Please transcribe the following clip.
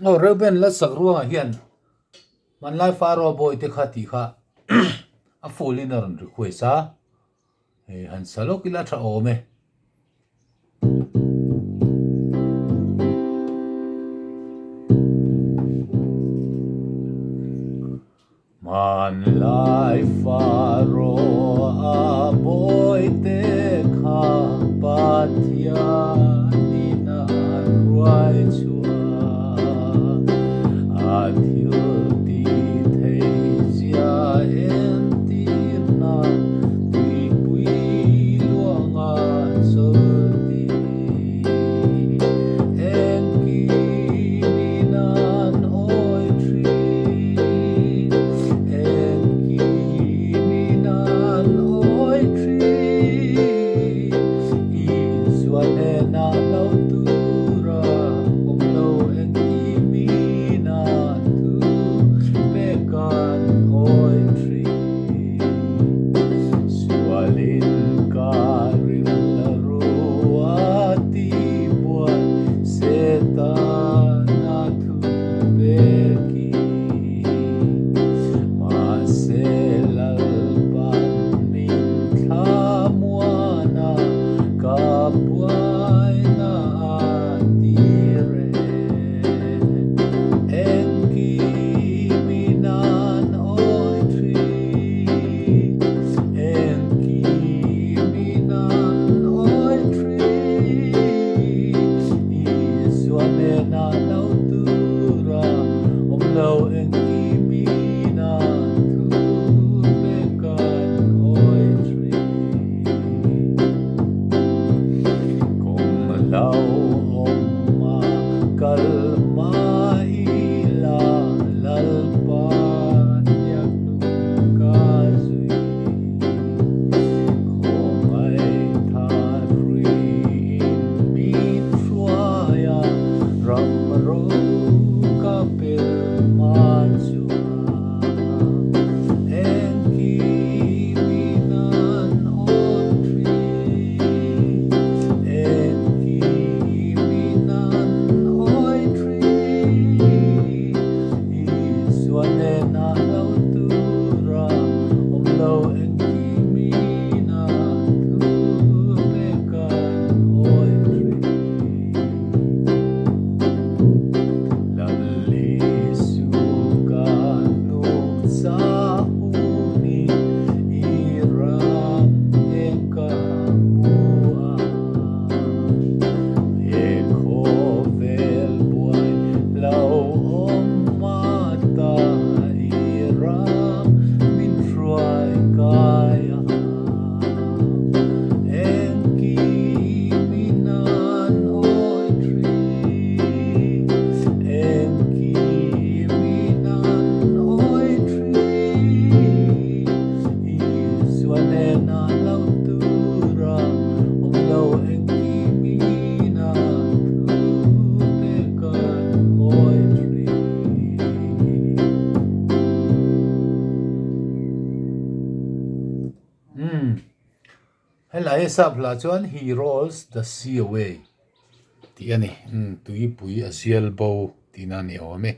oh Reuben Lalsakruanga hian Hmanlai Farawa bawihte kha ti kha a fulliner an request a han salokila tha ome Hmanlai Farawa bawihte kha pathianina ruai chua athil ti thei zia en tir na tui pui luanga solti en ki minan oi tri en ki minan oi tri izwane na lautura omlo en ki minan tu pekan oi tri sualin karil ruati buat setan tu beki maselal panin kamuana kapuai na atire enki minan oi tri enki minan oi tri izwane na lautura omlo enki minan tu pekan oi tri kung lau omma kalma ila lalpan yak nukazui kung ay tharui in min shuaya ramro kapil manjua enki minan oi tri enki minan oi tri izwane na lautura omlo enki minan tu pekan oi tri lalli suka nuk sa uni iram eka bua eko vel buai lau omata iram min ruai kaya enki minan oi tri enki minan oi tri izwane na lautura omlo enki minan tu pekan oi tri helai sap la chuan he rolls the sea away ti ani tui pui a sial bo ti na ni ome